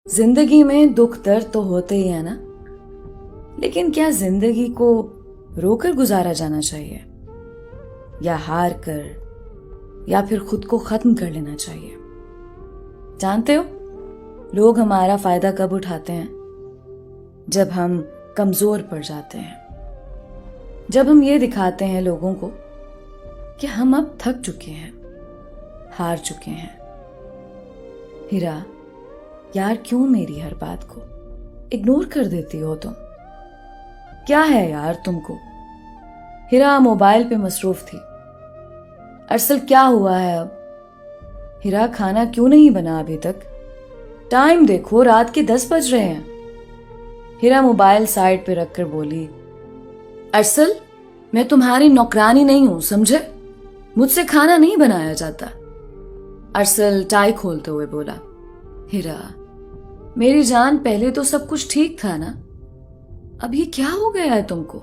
जिंदगी में दुख दर्द तो होते ही है ना, लेकिन क्या जिंदगी को रोकर गुजारा जाना चाहिए या हार कर या फिर खुद को खत्म कर लेना चाहिए? जानते हो, लोग हमारा फायदा कब उठाते हैं? जब हम कमजोर पड़ जाते हैं, जब हम ये दिखाते हैं लोगों को कि हम अब थक चुके हैं, हार चुके हैं। हीरा, यार क्यों मेरी हर बात को इग्नोर कर देती हो तुम? क्या है यार तुमको? हीरा मोबाइल पे मसरूफ थी। अरसल क्या हुआ है अब? हीरा, खाना क्यों नहीं बना अभी तक? टाइम देखो, रात के 10 बज रहे हैं। हीरा मोबाइल साइड पे रखकर बोली, अरसल मैं तुम्हारी नौकरानी नहीं हूं, समझे? मुझसे खाना नहीं बनाया जाता। अरसल टाई खोलते हुए बोला, हीरा मेरी जान, पहले तो सब कुछ ठीक था ना, अब ये क्या हो गया है तुमको?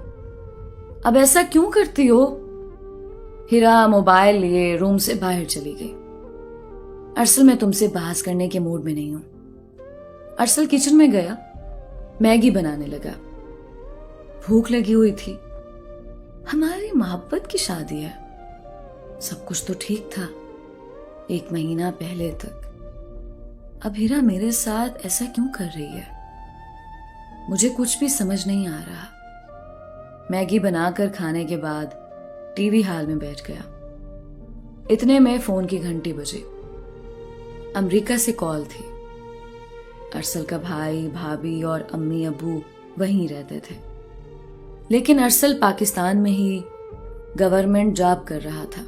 अब ऐसा क्यों करती हो? हीरा मोबाइल लिए रूम से बाहर चली गई। अरसल मैं तुमसे बहस करने के मूड में नहीं हूं। अरसल किचन में गया, मैगी बनाने लगा। भूख लगी हुई थी। हमारी मोहब्बत की शादी है, सब कुछ तो ठीक था 1 महीना पहले तक। अब हीरा मेरे साथ ऐसा क्यों कर रही है? मुझे कुछ भी समझ नहीं आ रहा। मैगी बनाकर खाने के बाद टीवी हॉल में बैठ गया। इतने में फोन की घंटी बजी। अमेरिका से कॉल थी। अरसल का भाई, भाभी और अम्मी अब्बू वहीं रहते थे, लेकिन अरसल पाकिस्तान में ही गवर्नमेंट जॉब कर रहा था।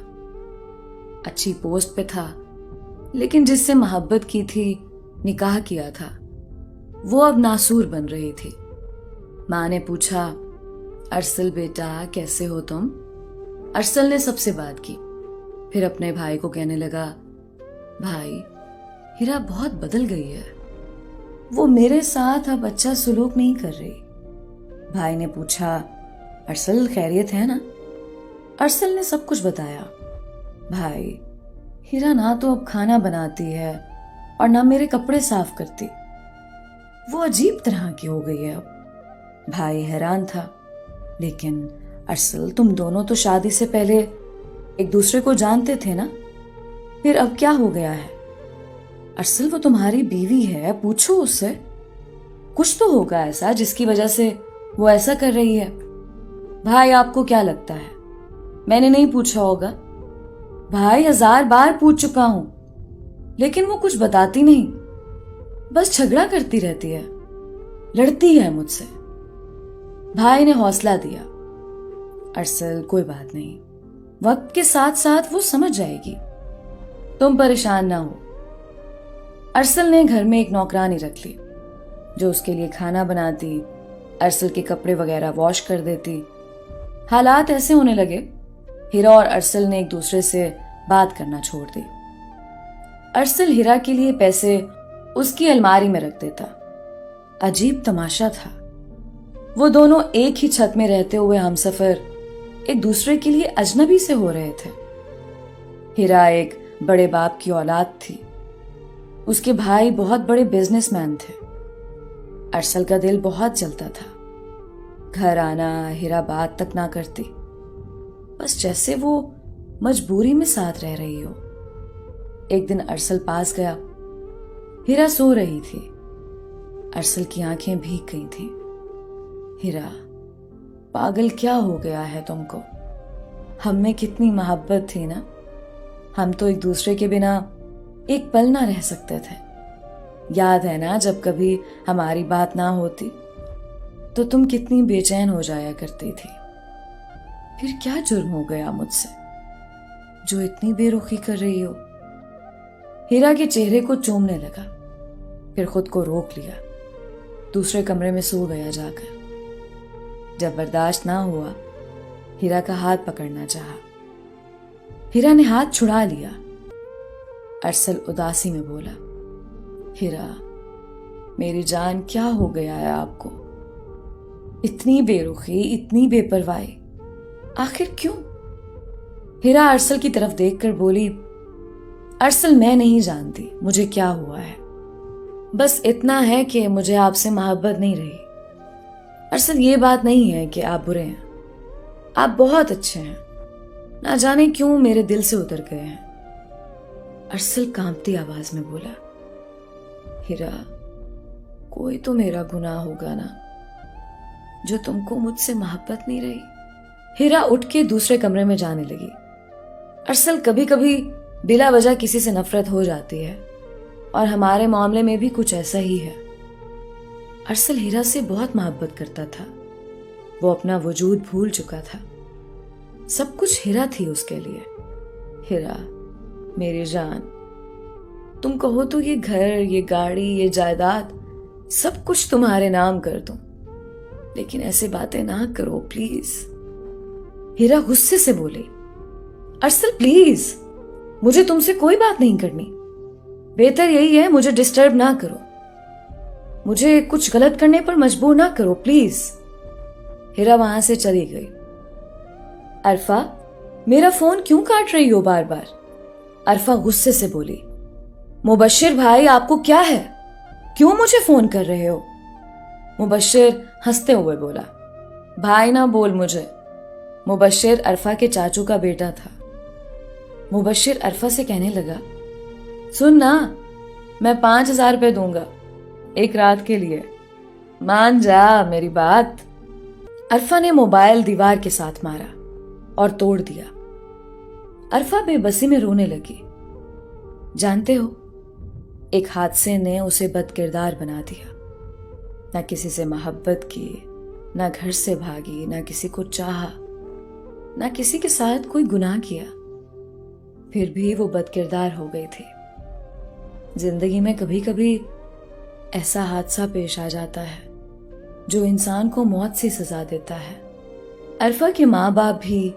अच्छी पोस्ट पे था, लेकिन जिससे मोहब्बत की थी, निकाह किया था, वो अब नासूर बन रही थी। माँ ने पूछा, अरसल बेटा कैसे हो तुम? अरसल ने सबसे बात की, फिर अपने भाई को कहने लगा, भाई हीरा बहुत बदल गई है, वो मेरे साथ अब अच्छा सुलूक नहीं कर रही। भाई ने पूछा, अरसल खैरियत है ना? अरसल ने सब कुछ बताया। भाई, हीरा ना तो अब खाना बनाती है और ना मेरे कपड़े साफ करती, वो अजीब तरह की हो गई है अब। भाई हैरान था, लेकिन अरसल तुम दोनों तो शादी से पहले एक दूसरे को जानते थे ना, फिर अब क्या हो गया है? अरसल वो तुम्हारी बीवी है, पूछो उससे। कुछ तो होगा ऐसा जिसकी वजह से वो ऐसा कर रही है। भाई आपको क्या लगता है मैंने नहीं पूछा होगा? भाई 1000 बार पूछ चुका हूं, लेकिन वो कुछ बताती नहीं, बस झगड़ा करती रहती है, लड़ती है मुझसे। भाई ने हौसला दिया, अरसल कोई बात नहीं, वक्त के साथ साथ वो समझ जाएगी, तुम परेशान ना हो। अरसल ने घर में एक नौकरानी रख ली, जो उसके लिए खाना बनाती, अरसल के कपड़े वगैरह वॉश कर देती। हालात ऐसे होने लगे, हीरा और अरसल ने एक दूसरे से बात करना छोड़ दी। अरसल हीरा के लिए पैसे उसकी अलमारी में रख देता। अजीब तमाशा था, वो दोनों एक ही छत में रहते हुए हमसफर एक दूसरे के लिए अजनबी से हो रहे थे। हीरा एक बड़े बाप की औलाद थी, उसके भाई बहुत बड़े बिजनेसमैन थे। अरसल का दिल बहुत जलता था। घर आना, हीरा बात तक ना करती, बस जैसे वो मजबूरी में साथ रह रही हो। एक दिन अरसल पास गया, हीरा सो रही थी। अरसल की आंखें भीग गई थीं। हीरा, पागल क्या हो गया है तुमको? हम में कितनी मोहब्बत थी ना, हम तो एक दूसरे के बिना एक पल ना रह सकते थे। याद है ना, जब कभी हमारी बात ना होती तो तुम कितनी बेचैन हो जाया करती थी। फिर क्या जुर्म हो गया मुझसे जो इतनी बेरुखी कर रही हो? हीरा के चेहरे को चूमने लगा, फिर खुद को रोक लिया, दूसरे कमरे में सो गया जाकर। जब बर्दाश्त ना हुआ, हीरा का हाथ पकड़ना चाहा। हीरा ने हाथ छुड़ा लिया। अरसल उदासी में बोला, हीरा मेरी जान, क्या हो गया है आपको? इतनी बेरुखी, इतनी बेपरवाही, आखिर क्यों? हीरा अरसल की तरफ देखकर बोली, अरसल मैं नहीं जानती मुझे क्या हुआ है, बस इतना है कि मुझे आपसे मोहब्बत नहीं रही। अरसल ये बात नहीं है कि आप बुरे हैं, आप बहुत अच्छे हैं, ना जाने क्यों मेरे दिल से उतर गए हैं। अरसल कांपती आवाज में बोला, हीरा, कोई तो मेरा गुनाह होगा ना जो तुमको मुझसे मोहब्बत नहीं रही। हीरा उठ के दूसरे कमरे में जाने लगी। अरसल कभी कभी बिला वजह किसी से नफरत हो जाती है और हमारे मामले में भी कुछ ऐसा ही है। अरसल हीरा से बहुत मोहब्बत करता था। वो अपना वजूद भूल चुका था। सब कुछ हीरा थी उसके लिए। हीरा मेरी जान, तुम कहो तो ये घर, ये गाड़ी, ये जायदाद सब कुछ तुम्हारे नाम कर दूं, लेकिन ऐसे बातें ना करो प्लीज। हीरा गुस्से से बोली, अरसल प्लीज, मुझे तुमसे कोई बात नहीं करनी। बेहतर यही है मुझे डिस्टर्ब ना करो, मुझे कुछ गलत करने पर मजबूर ना करो प्लीज। हीरा वहां से चली गई। अरफा, मेरा फोन क्यों काट रही हो बार बार? अरफा गुस्से से बोली, मुबश्शिर भाई आपको क्या है, क्यों मुझे फोन कर रहे हो? मुबश्शिर हंसते हुए बोला, भाई ना बोल मुझे। मुबश्शिर अरफा के चाचू का बेटा था। मुबश्शिर अरफा से कहने लगा, सुन ना, मैं 5,000 रुपये दूंगा एक रात के लिए, मान जा मेरी बात। अरफा ने मोबाइल दीवार के साथ मारा और तोड़ दिया। अरफा बेबसी में रोने लगी। जानते हो, एक हादसे ने उसे बदकिरदार बना दिया। ना किसी से मोहब्बत की, ना घर से भागी, ना किसी को चाहा, ना किसी के साथ कोई गुनाह किया, फिर भी वो बदकिरदार हो गई थी। जिंदगी में कभी कभी ऐसा हादसा पेश आ जाता है जो इंसान को मौत से सजा देता है। अरफा के माँ बाप भी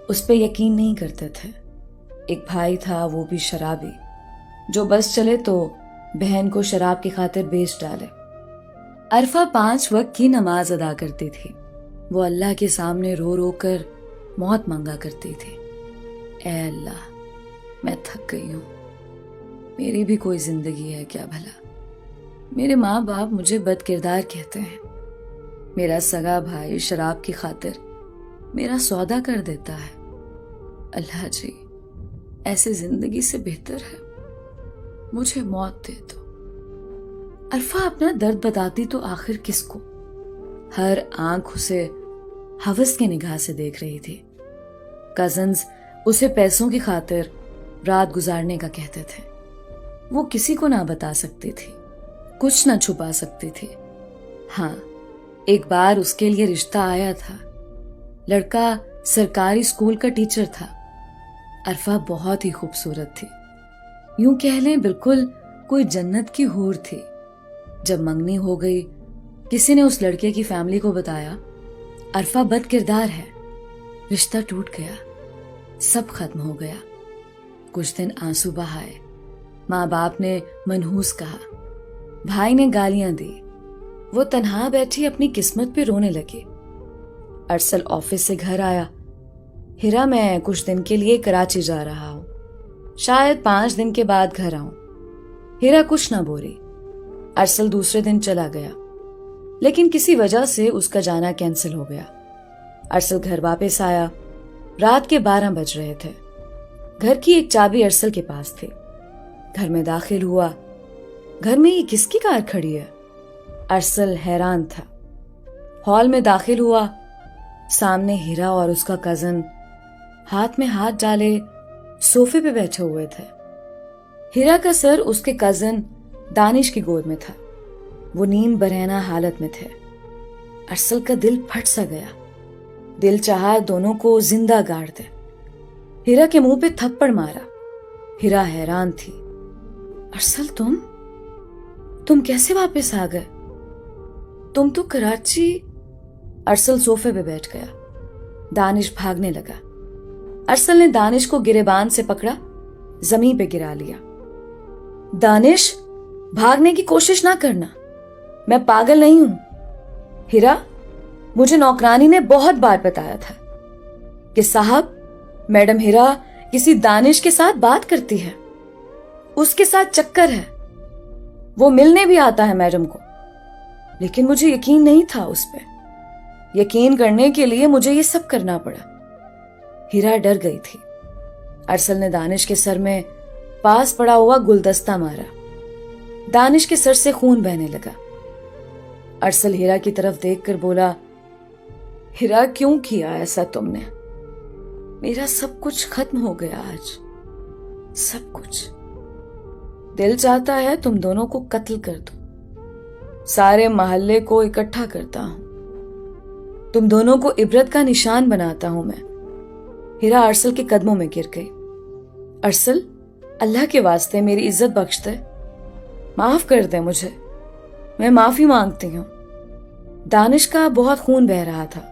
उस पर यकीन नहीं करते थे। एक भाई था, वो भी शराबी, जो बस चले तो बहन को शराब की खातिर बेच डाले। अरफा 5 वक्त की नमाज अदा करती थी। वो अल्लाह के सामने रो रो कर मौत मांगा करती थी, ऐ अल्लाह, मैं थक गई हूं, मेरी भी कोई जिंदगी है क्या भला? मेरे माँ बाप मुझे बदकिरदार कहते हैं। मेरा सगा भाई शराब की खातिर मेरा सौदा कर देता है। अल्लाह जी, ऐसे जिंदगी से बेहतर है मुझे मौत दे दो। अरफा अपना दर्द बताती तो आखिर किसको? हर आंख उसे हवस की निगाह से देख रही थी। कजन्स उसे पैसों की खातिर रात गुजारने का कहते थे। वो किसी को ना बता सकती थी, कुछ ना छुपा सकती थी। हाँ, एक बार उसके लिए रिश्ता आया था। लड़का सरकारी स्कूल का टीचर था। अरफा बहुत ही खूबसूरत थी, यूं कह लें बिल्कुल कोई जन्नत की हूर थी। जब मंगनी हो गई, किसी ने उस लड़के की फैमिली को बताया अरफा बदकिरदार है। रिश्ता टूट गया, सब खत्म हो गया। कुछ दिन आंसू बहाए, माँ बाप ने मनहूस कहा, भाई ने गालियां दी। वो तन्हा बैठी अपनी किस्मत पे रोने लगी। अरसल ऑफिस से घर आया। हीरा, मैं कुछ दिन के लिए कराची जा रहा हूं, शायद 5 दिन के बाद घर आऊं। हीरा कुछ ना बोली। अरसल दूसरे दिन चला गया, लेकिन किसी वजह से उसका जाना कैंसिल हो गया। अरसल घर वापस आया। रात के 12 बज रहे थे। घर की एक चाबी अरसल के पास थी। घर में दाखिल हुआ। घर में ये किसकी कार खड़ी है? अरसल हैरान था। हॉल में दाखिल हुआ। सामने हीरा और उसका कजन हाथ में हाथ डाले सोफे पे बैठे हुए थे। हीरा का सर उसके कजन दानिश की गोद में था। वो नींद बरहना हालत में थे। अरसल का दिल फट सा गया। दिल चाहा दोनों को जिंदा गाड़ दे। हीरा के मुंह पे थप्पड़ मारा। हीरा हैरान थी। अरसल, तुम कैसे वापस आ गए? तुम तो कराची। अरसल सोफे पे बैठ गया। दानिश भागने लगा। अरसल ने दानिश को गिरेबान से पकड़ा, जमीन पे गिरा लिया। दानिश, भागने की कोशिश ना करना, मैं पागल नहीं हूं। हीरा, मुझे नौकरानी ने बहुत बार बताया था कि साहब, मैडम हीरा किसी दानिश के साथ बात करती है, उसके साथ चक्कर है। वो मिलने भी आता है मैडम को, लेकिन मुझे यकीन नहीं था उस पर। यकीन करने के लिए मुझे ये सब करना पड़ा। हीरा डर गई थी। अरसल ने दानिश के सर में पास पड़ा हुआ गुलदस्ता मारा। दानिश के सर से खून बहने लगा। अरसल हीरा की तरफ देखकर बोला, हीरा क्यों किया ऐसा तुमने? मेरा सब कुछ खत्म हो गया आज, सब कुछ। दिल चाहता है तुम दोनों को कत्ल कर दो, सारे मोहल्ले को इकट्ठा करता हूं, तुम दोनों को इबरत का निशान बनाता हूं मैं। हीरा अरसल के कदमों में गिर गई। अरसल, अल्लाह के वास्ते मेरी इज्जत बख्श दे, माफ कर दे मुझे, मैं माफी मांगती हूं। दानिश का बहुत खून बह रहा था,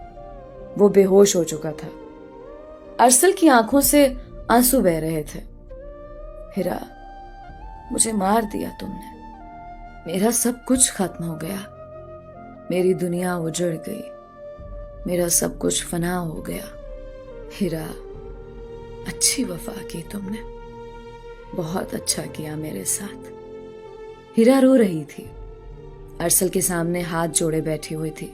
वो बेहोश हो चुका था। अरसल की आंखों से आंसू बह रहे थे। हीरा, मुझे मार दिया तुमने, मेरा सब कुछ खत्म हो गया, मेरी दुनिया उजड़ गई, मेरा सब कुछ फना हो गया। हीरा, अच्छी वफा की तुमने, बहुत अच्छा किया मेरे साथ। हीरा रो रही थी, अरसल के सामने हाथ जोड़े बैठी हुई थी।